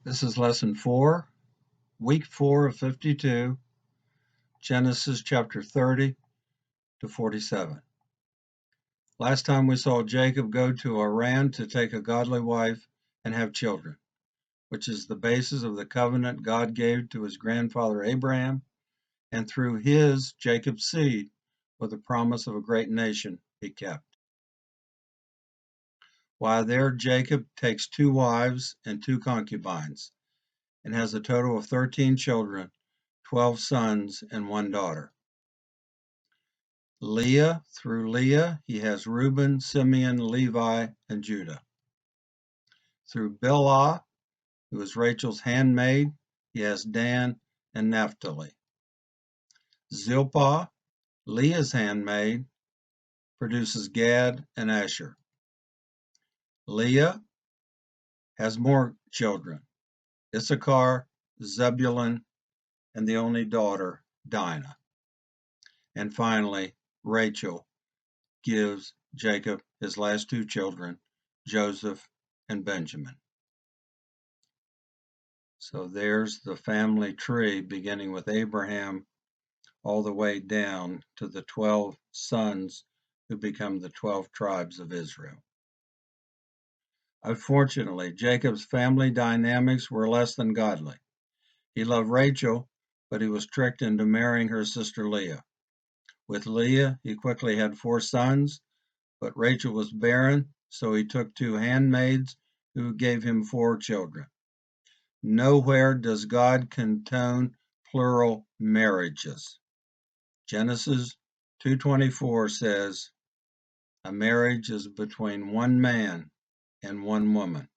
This is lesson 4, week 4 of 52, Genesis chapter 30 to 47. Last time we saw Jacob go to Haran to take a godly wife and have children, which is the basis of the covenant God gave to his grandfather Abraham, and through his, Jacob's seed, with the promise of a great nation he kept. While there, Jacob takes 2 wives and 2 concubines, and has a total of 13 children, 12 sons and 1 daughter. Through Leah, he has Reuben, Simeon, Levi, and Judah. Through Bilhah, who is Rachel's handmaid, he has Dan and Naphtali. Zilpah, Leah's handmaid, produces Gad and Asher. Leah has more children, Issachar, Zebulun, and the only daughter, Dinah. And finally, Rachel gives Jacob his last 2 children, Joseph and Benjamin. So there's the family tree beginning with Abraham all the way down to the 12 sons who become the 12 tribes of Israel. Unfortunately, Jacob's family dynamics were less than godly. He loved Rachel, but he was tricked into marrying her sister Leah. With Leah, he quickly had 4 sons, but Rachel was barren, so he took 2 handmaids who gave him 4 children. Nowhere does God condone plural marriages. Genesis 2:24 says, a marriage is between one man and one woman.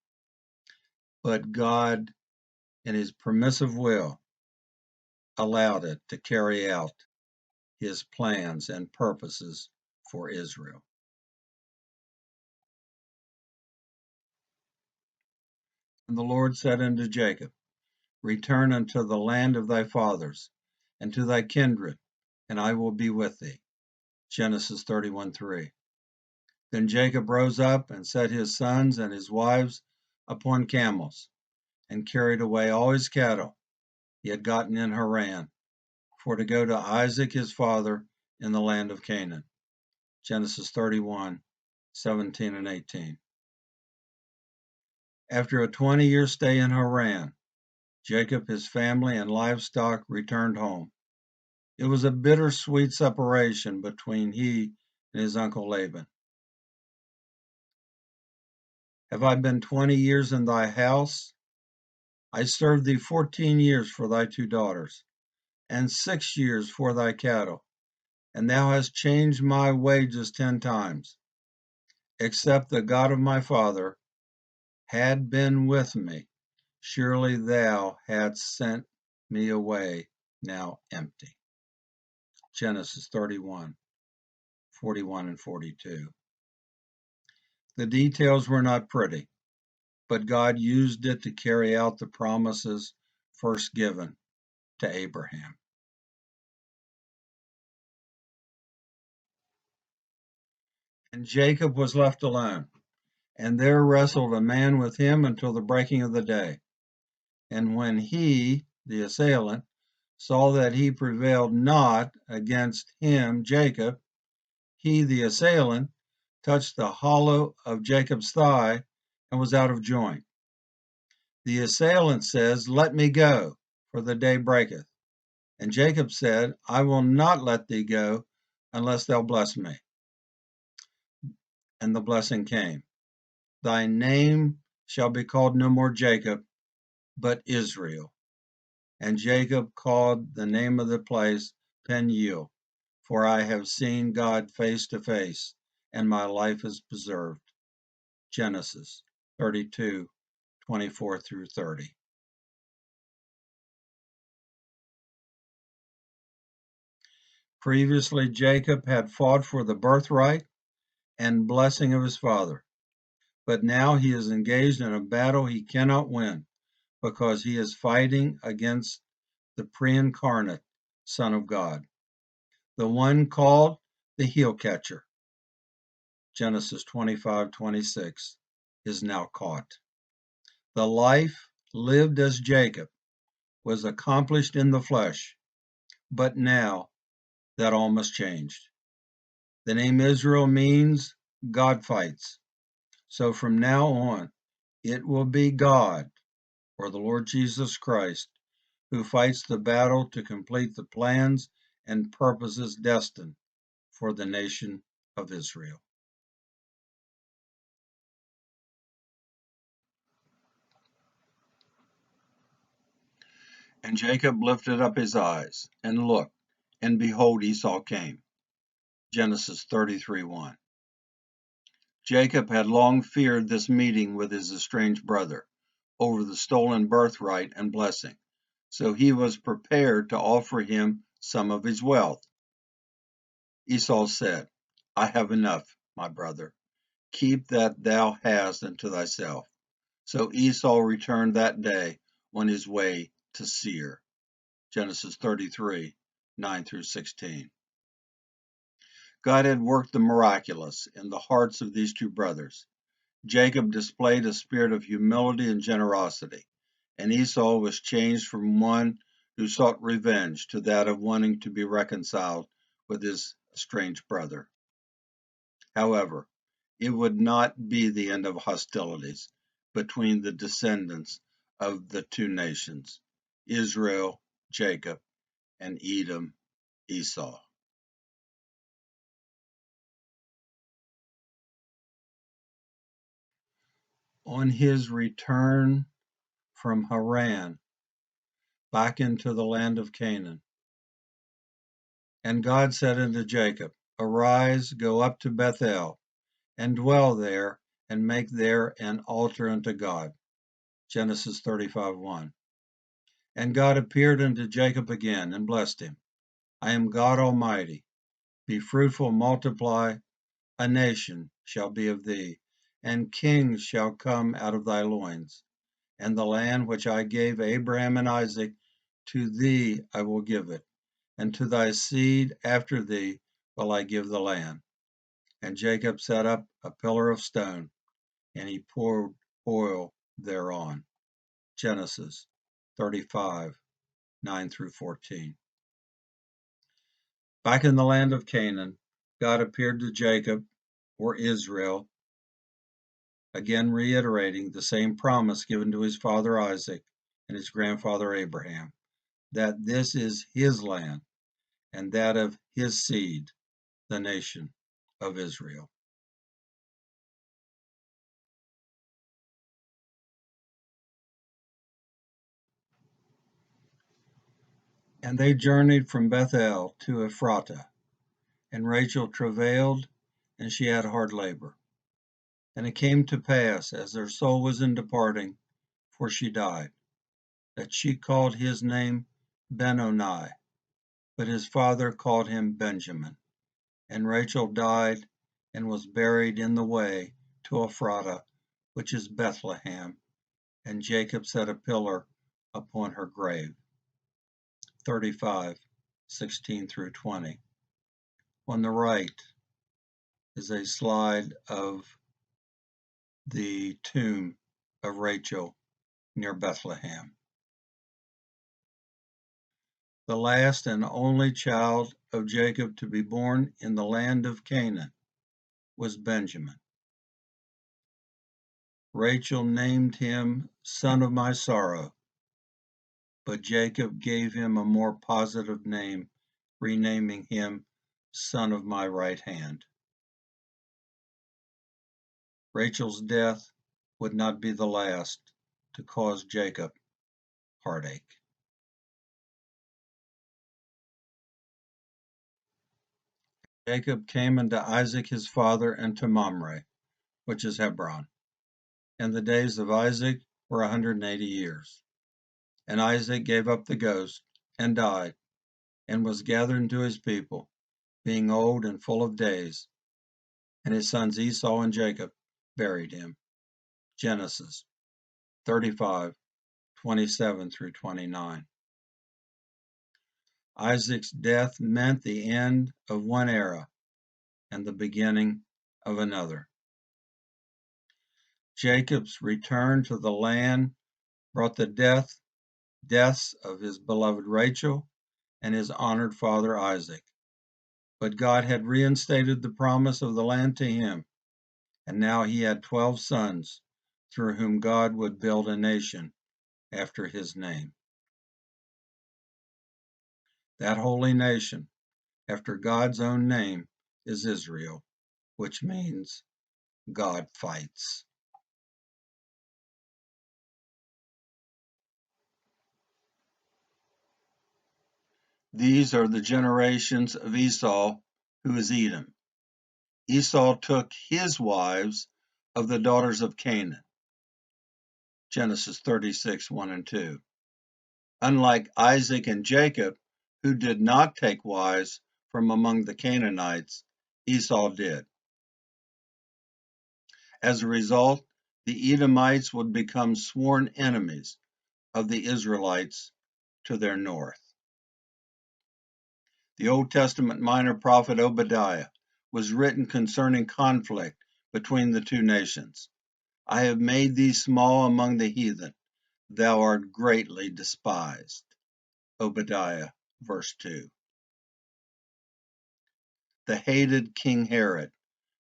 But God, in his permissive will, allowed it to carry out his plans and purposes for Israel. And the Lord said unto Jacob, return unto the land of thy fathers, and to thy kindred, and I will be with thee. Genesis 31:3. Then Jacob rose up and set his sons and his wives upon camels, and carried away all his cattle he had gotten in Haran, for to go to Isaac his father in the land of Canaan. Genesis 31:17 and 18. After a 20-year stay in Haran, Jacob, his family, and livestock returned home. It was a bittersweet separation between he and his uncle Laban. Have I been 20 years in thy house? I served thee 14 years for thy 2 daughters, and 6 years for thy cattle, and thou hast changed my wages 10 times. Except the God of my father had been with me, surely thou hadst sent me away now empty. Genesis 31:41 and 42. The details were not pretty, but God used it to carry out the promises first given to Abraham. And Jacob was left alone, and there wrestled a man with him until the breaking of the day. And when he, the assailant, saw that he prevailed not against him, Jacob, he, the assailant, touched the hollow of Jacob's thigh and was out of joint. The assailant says, let me go, for the day breaketh. And Jacob said, I will not let thee go unless thou bless me. And the blessing came. Thy name shall be called no more Jacob, but Israel. And Jacob called the name of the place Peniel, for I have seen God face to face, and my life is preserved. Genesis 32:24 through 30. Previously, Jacob had fought for the birthright and blessing of his father, but now he is engaged in a battle he cannot win because he is fighting against the pre-incarnate Son of God, the one called the heel catcher. Genesis 25:26 is now caught. The life, lived as Jacob, was accomplished in the flesh, but now that all must change. The name Israel means God fights. So from now on, it will be God, or the Lord Jesus Christ, who fights the battle to complete the plans and purposes destined for the nation of Israel. And Jacob lifted up his eyes and looked, and behold, Esau came. Genesis 33:1. Jacob had long feared this meeting with his estranged brother over the stolen birthright and blessing, so he was prepared to offer him some of his wealth. Esau said, I have enough, my brother. Keep that thou hast unto thyself. So Esau returned that day on his way to Seir. Genesis 33:9-16. God had worked the miraculous in the hearts of these two brothers. Jacob displayed a spirit of humility and generosity, and Esau was changed from one who sought revenge to that of wanting to be reconciled with his estranged brother. However, it would not be the end of hostilities between the descendants of the two nations, Israel, Jacob, and Edom, Esau. On his return from Haran back into the land of Canaan, and God said unto Jacob, Arise, go up to Bethel, and dwell there, and make there an altar unto God. Genesis 35:1. And God appeared unto Jacob again, and blessed him. I am God Almighty. Be fruitful, multiply, a nation shall be of thee, and kings shall come out of thy loins. And the land which I gave Abraham and Isaac, to thee I will give it, and to thy seed after thee will I give the land. And Jacob set up a pillar of stone, and he poured oil thereon. Genesis 35:9-14. Back in the land of Canaan, God appeared to Jacob, or Israel, again reiterating the same promise given to his father Isaac and his grandfather Abraham, that this is his land and that of his seed, the nation of Israel. And they journeyed from Bethel to Ephratah, and Rachel travailed, and she had hard labor. And it came to pass, as their soul was in departing, for she died, that she called his name Benoni, but his father called him Benjamin. And Rachel died and was buried in the way to Ephratah, which is Bethlehem, and Jacob set a pillar upon her grave. 35:16-20. On the right is a slide of the tomb of Rachel near Bethlehem. The last and only child of Jacob to be born in the land of Canaan was Benjamin. Rachel named him son of my sorrow, but Jacob gave him a more positive name, renaming him son of my right hand. Rachel's death would not be the last to cause Jacob heartache. Jacob came unto Isaac his father and to Mamre, which is Hebron. And the days of Isaac were 180 years. And Isaac gave up the ghost and died, and was gathered into his people, being old and full of days. And his sons Esau and Jacob buried him. Genesis 35:27-29. Isaac's death meant the end of one era and the beginning of another. Jacob's return to the land brought the deaths of his beloved Rachel and his honored father Isaac. But God had reinstated the promise of the land to him, and now he had 12 sons through whom God would build a nation after his name. That holy nation, after God's own name, is Israel, which means God fights. These are the generations of Esau, who is Edom. Esau took his wives of the daughters of Canaan. Genesis 36, 1 and 2. Unlike Isaac and Jacob, who did not take wives from among the Canaanites, Esau did. As a result, the Edomites would become sworn enemies of the Israelites to their north. The Old Testament minor prophet Obadiah was written concerning conflict between the two nations. I have made thee small among the heathen. Thou art greatly despised. Obadiah, verse 2. The hated King Herod,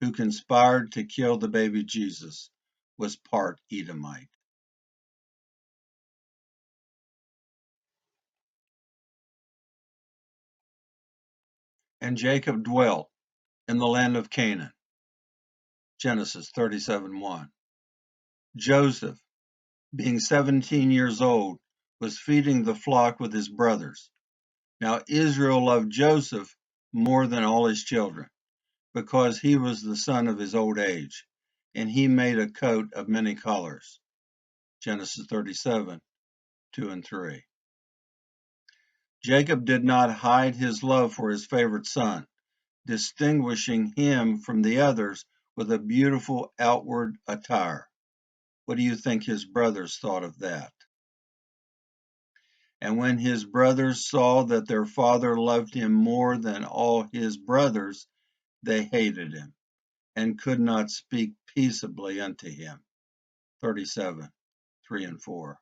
who conspired to kill the baby Jesus, was part Edomite. And Jacob dwelt in the land of Canaan. Genesis 37:1. Joseph, being 17 years old, was feeding the flock with his brothers. Now Israel loved Joseph more than all his children, because he was the son of his old age, and he made a coat of many colors. Genesis 37:2 and 3. Jacob did not hide his love for his favorite son, distinguishing him from the others with a beautiful outward attire. What do you think his brothers thought of that? And when his brothers saw that their father loved him more than all his brothers, they hated him and could not speak peaceably unto him. 37:3 and 4.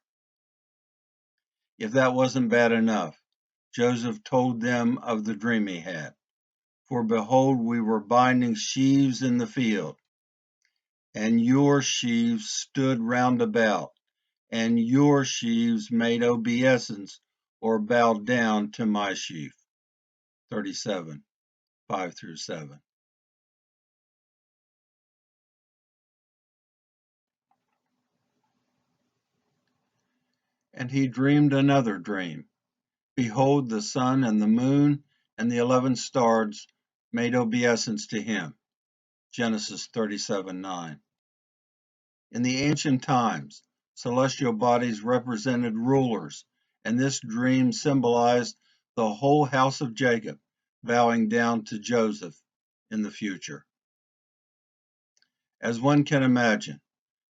If that wasn't bad enough, Joseph told them of the dream he had. For behold, we were binding sheaves in the field, and your sheaves stood round about, and your sheaves made obeisance or bowed down to my sheaf. 37:5 through 7. And he dreamed another dream. Behold, the sun and the moon and the 11 stars made obeisance to him. Genesis 37:9. In the ancient times, celestial bodies represented rulers, and this dream symbolized the whole house of Jacob bowing down to Joseph in the future. As one can imagine,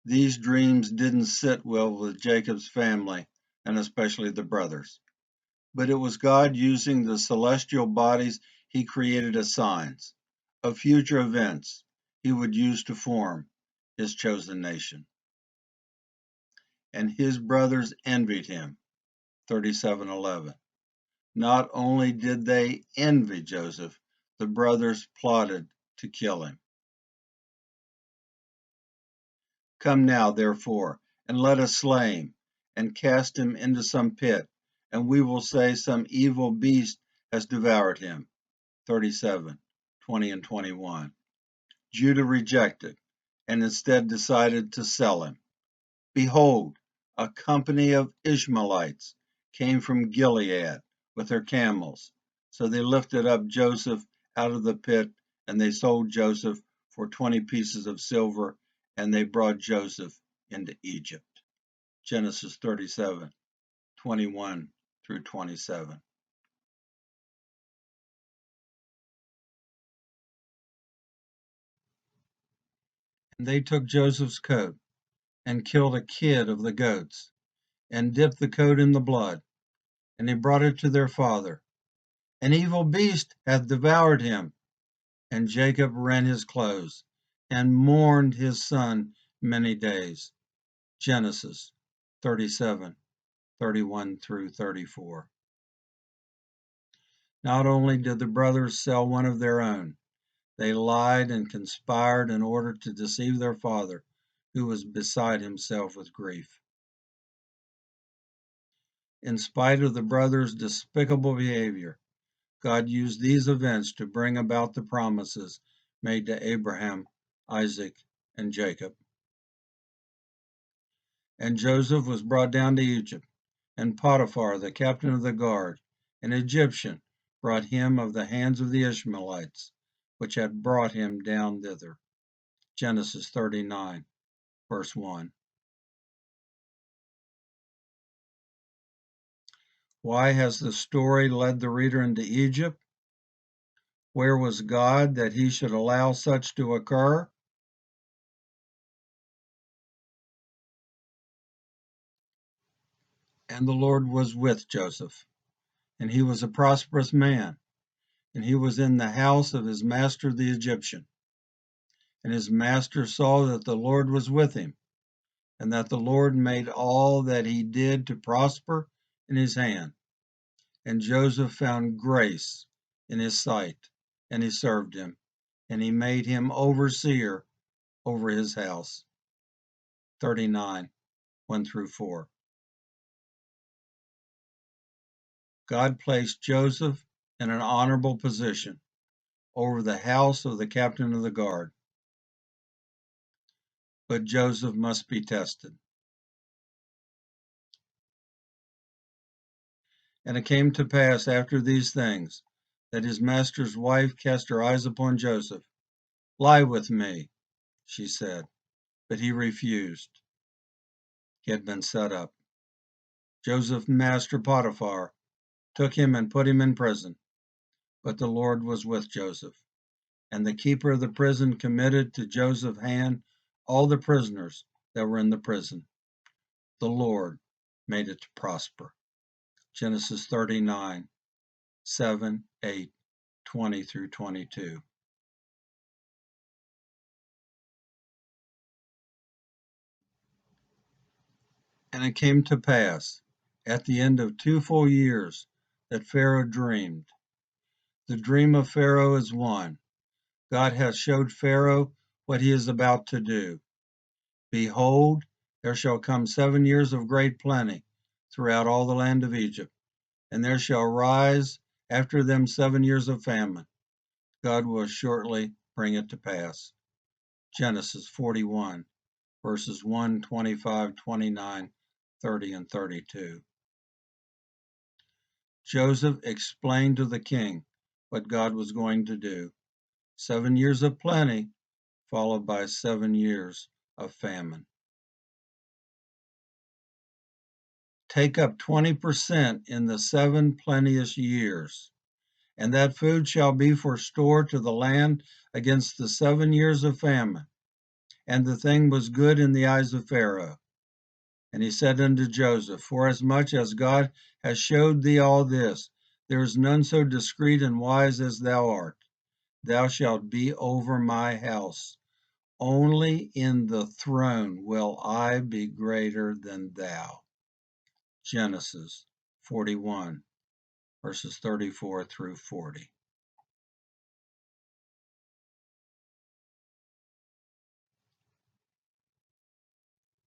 these dreams didn't sit well with Jacob's family, and especially the brothers. But it was God using the celestial bodies he created as signs of future events he would use to form his chosen nation. And his brothers envied him. 37:11. Not only did they envy Joseph, the brothers plotted to kill him. Come now, therefore, and let us slay him, and cast him into some pit, and we will say some evil beast has devoured him. 37:20 and 21. Judah rejected, and instead decided to sell him. Behold, a company of Ishmaelites came from Gilead with their camels. So they lifted up Joseph out of the pit, and they sold Joseph for 20 pieces of silver, and they brought Joseph into Egypt. Genesis 37:21 through 27. And they took Joseph's coat and killed a kid of the goats, and dipped the coat in the blood, and they brought it to their father. An evil beast hath devoured him. And Jacob rent his clothes, and mourned his son many days. Genesis 37, 31 through 34. Not only did the brothers sell one of their own, they lied and conspired in order to deceive their father, who was beside himself with grief. In spite of the brothers' despicable behavior, God used these events to bring about the promises made to Abraham, Isaac, and Jacob. And Joseph was brought down to Egypt, and Potiphar, the captain of the guard, an Egyptian, brought him of the hands of the Ishmaelites, which had brought him down thither. Genesis 39, verse 1. Why has the story led the reader into Egypt? Where was God that he should allow such to occur? And the Lord was with Joseph, and he was a prosperous man, and he was in the house of his master the Egyptian. And his master saw that the Lord was with him, and that the Lord made all that he did to prosper in his hand. And Joseph found grace in his sight, and he served him, and he made him overseer over his house. 39, 1 through 4. God placed Joseph in an honorable position over the house of the captain of the guard. But Joseph must be tested. And it came to pass after these things that his master's wife cast her eyes upon Joseph. Lie with me, she said, but he refused. He had been set up. Joseph's master Potiphar took him and put him in prison. But the Lord was with Joseph, and the keeper of the prison committed to Joseph's hand all the prisoners that were in the prison. The Lord made it to prosper. Genesis 39, 7, 8, 20 through 22. And it came to pass, at the end of 2 full years, that Pharaoh dreamed. The dream of Pharaoh is one. God hath showed Pharaoh what he is about to do. Behold, there shall come 7 years of great plenty throughout all the land of Egypt, and there shall rise after them 7 years of famine. God will shortly bring it to pass. Genesis 41, verses 1, 25, 29, 30, and 32. Joseph explained to the king what God was going to do. 7 years of plenty, followed by 7 years of famine. Take up 20% in the 7 plenteous years, and that food shall be for store to the land against the 7 years of famine. And the thing was good in the eyes of Pharaoh. And he said unto Joseph, Forasmuch as God has showed thee all this, there is none so discreet and wise as thou art. Thou shalt be over my house. Only in the throne will I be greater than thou. Genesis 41, verses 34 through 40.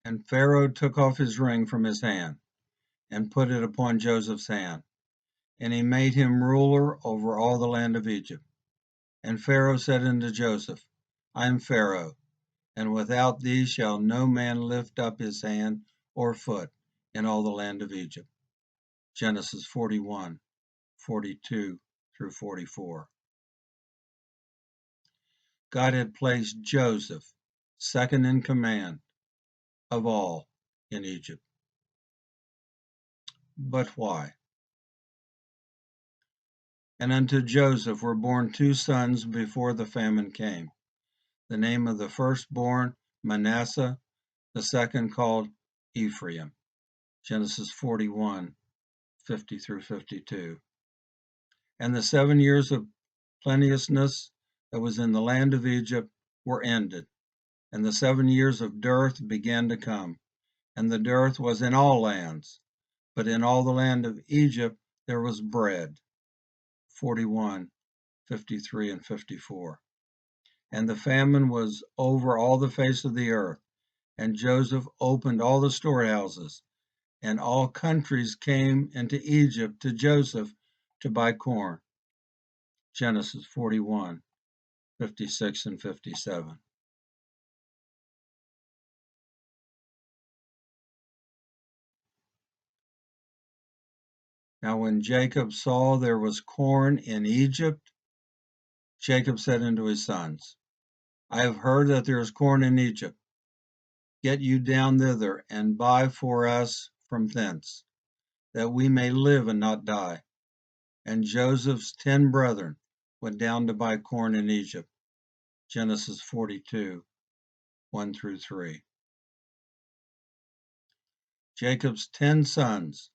And Pharaoh took off his ring from his hand, and put it upon Joseph's hand, and he made him ruler over all the land of Egypt. And Pharaoh said unto Joseph, I am Pharaoh, and without thee shall no man lift up his hand or foot in all the land of Egypt. Genesis 41, 42 through 44. God had placed Joseph second in command of all in Egypt. But why? And unto Joseph were born 2 sons before the famine came. The name of the firstborn Manasseh, the second called Ephraim. Genesis 41, 50 through 52. And the 7 years of plenteousness that was in the land of Egypt were ended, and the 7 years of dearth began to come. and the dearth was in all lands, but in all the land of Egypt there was bread. 41, 53, and 54. And the famine was over all the face of the earth, and Joseph opened all the storehouses, and all countries came into Egypt to Joseph to buy corn. Genesis 41, 56, and 57. Now when Jacob saw there was corn in Egypt, Jacob said unto his sons, I have heard that there is corn in Egypt. Get you down thither, and buy for us from thence, that we may live and not die. And Joseph's 10 brethren went down to buy corn in Egypt. Genesis 42, 1 through 3. Jacob's 10 sons,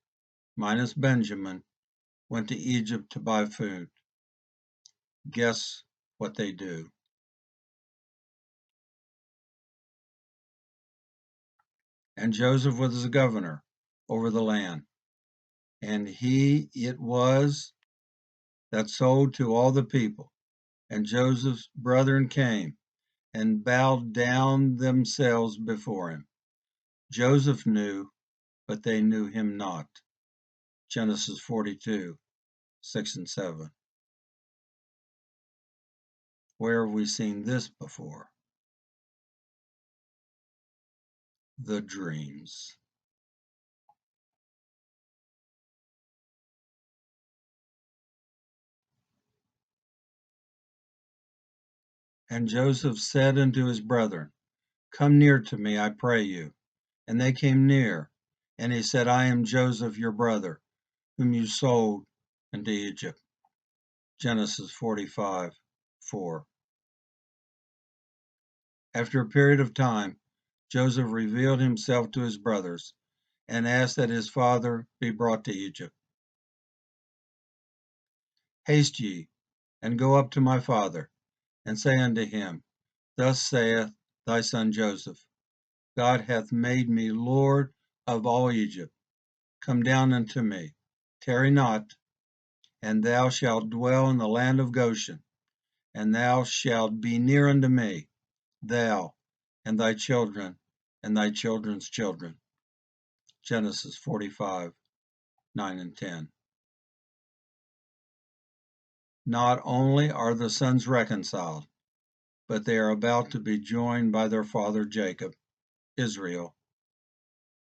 minus Benjamin, went to Egypt to buy food. Guess what they do? And Joseph was the governor over the land. And he it was that sold to all the people. And Joseph's brethren came and bowed down themselves before him. Joseph knew, but they knew him not. Genesis 42, 6 and 7. Where have we seen this before? The dreams. And Joseph said unto his brethren, Come near to me, I pray you. And they came near. And he said, I am Joseph your brother, whom you sold into Egypt. Genesis 45, 4. After a period of time, Joseph revealed himself to his brothers and asked that his father be brought to Egypt. Haste ye, and go up to my father, and say unto him, Thus saith thy son Joseph, God hath made me Lord of all Egypt. Come down unto me, tarry not, and thou shalt dwell in the land of Goshen, and thou shalt be near unto me, thou and thy children and thy children's children. Genesis 45, 9 and 10. Not only are the sons reconciled, but they are about to be joined by their father Jacob, Israel.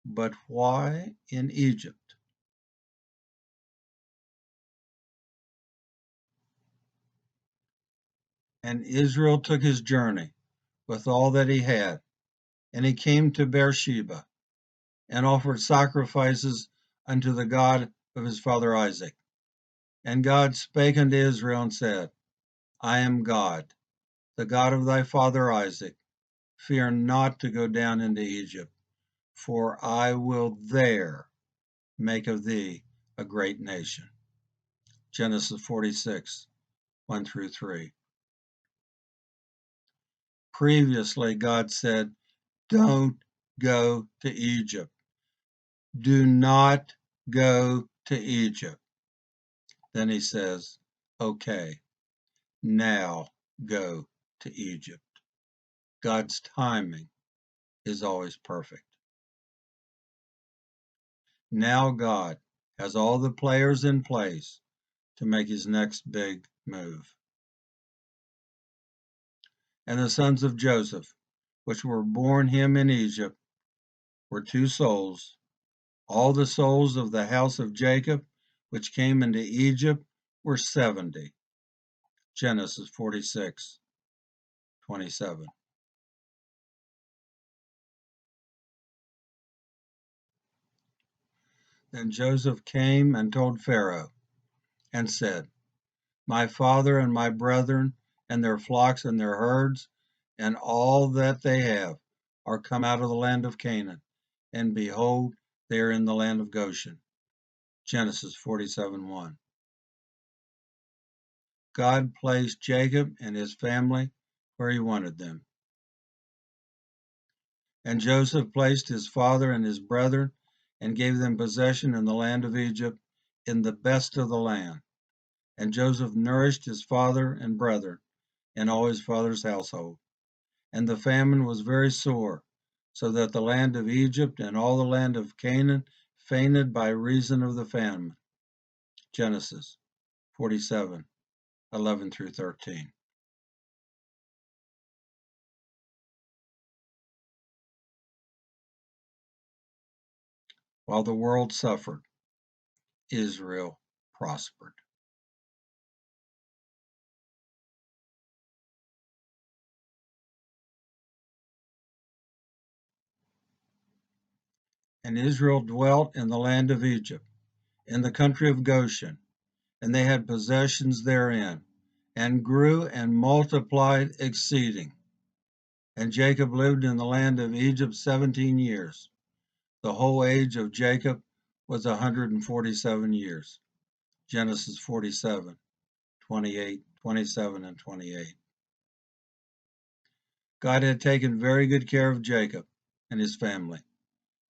But why in Egypt? And Israel took his journey with all that he had, and he came to Beersheba, and offered sacrifices unto the God of his father Isaac. And God spake unto Israel and said, I am God, the God of thy father Isaac. Fear not to go down into Egypt, for I will there make of thee a great nation. Genesis 46, 1 through 3. Previously, God said, Don't go to Egypt. Do not go to Egypt. Then he says, Okay, now go to Egypt. God's timing is always perfect. Now God has all the players in place to make his next big move. And the sons of Joseph, which were born him in Egypt, were 2 souls. All the souls of the house of Jacob, which came into Egypt, were 70. Genesis 46, 27. Then Joseph came and told Pharaoh, and said, My father and my brethren, and their flocks and their herds, and all that they have, are come out of the land of Canaan, and behold, they are in the land of Goshen. Genesis 47:1. God placed Jacob and his family where he wanted them. And Joseph placed his father and his brethren and gave them possession in the land of Egypt, in the best of the land. And Joseph nourished his father and brethren and all his father's household. And the famine was very sore, so that the land of Egypt and all the land of Canaan fainted by reason of the famine. Genesis 47:11 through 13. While the world suffered, Israel prospered. And Israel dwelt in the land of Egypt, in the country of Goshen, and they had possessions therein, and grew and multiplied exceeding. And Jacob lived in the land of Egypt 17 years. The whole age of Jacob was 147 years. Genesis 47:28, 27, and 28. God had taken very good care of Jacob and his family,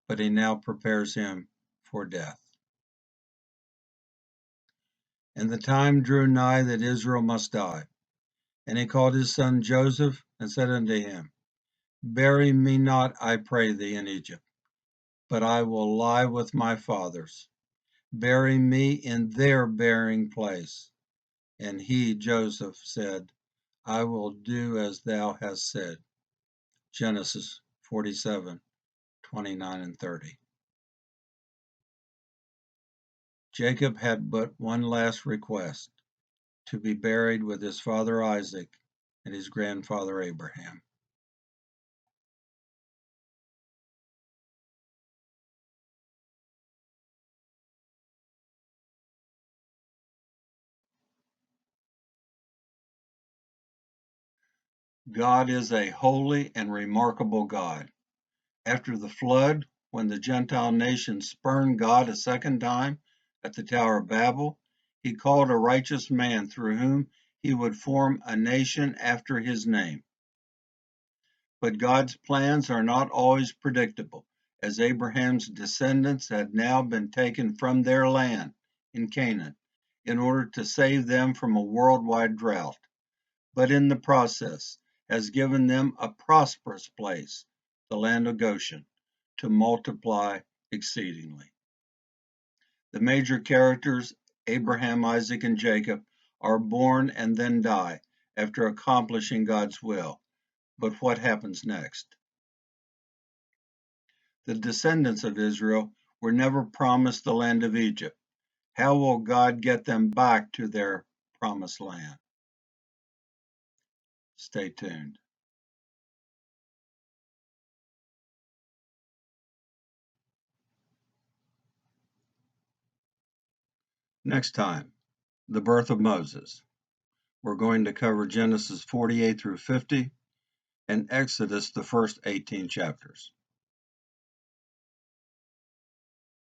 but he now prepares him for death. And the time drew nigh that Israel must die. And he called his son Joseph and said unto him, Bury me not, I pray thee, in Egypt, but I will lie with my fathers. Bury me in their burying place. And he, Joseph, said, I will do as thou hast said. Genesis 47:29 and 30. Jacob had but one last request, to be buried with his father Isaac and his grandfather Abraham. God is a holy and remarkable God. After the flood, when the Gentile nations spurned God a second time at the Tower of Babel, he called a righteous man through whom he would form a nation after his name. But God's plans are not always predictable, as Abraham's descendants had now been taken from their land in Canaan in order to save them from a worldwide drought, but in the process has given them a prosperous place, the land of Goshen, to multiply exceedingly. The major characters, Abraham, Isaac, and Jacob, are born and then die after accomplishing God's will. But what happens next? The descendants of Israel were never promised the land of Egypt. How will God get them back to their promised land? Stay tuned. Next time, the birth of Moses. We're going to cover Genesis 48 through 50 and Exodus, the first 18 chapters.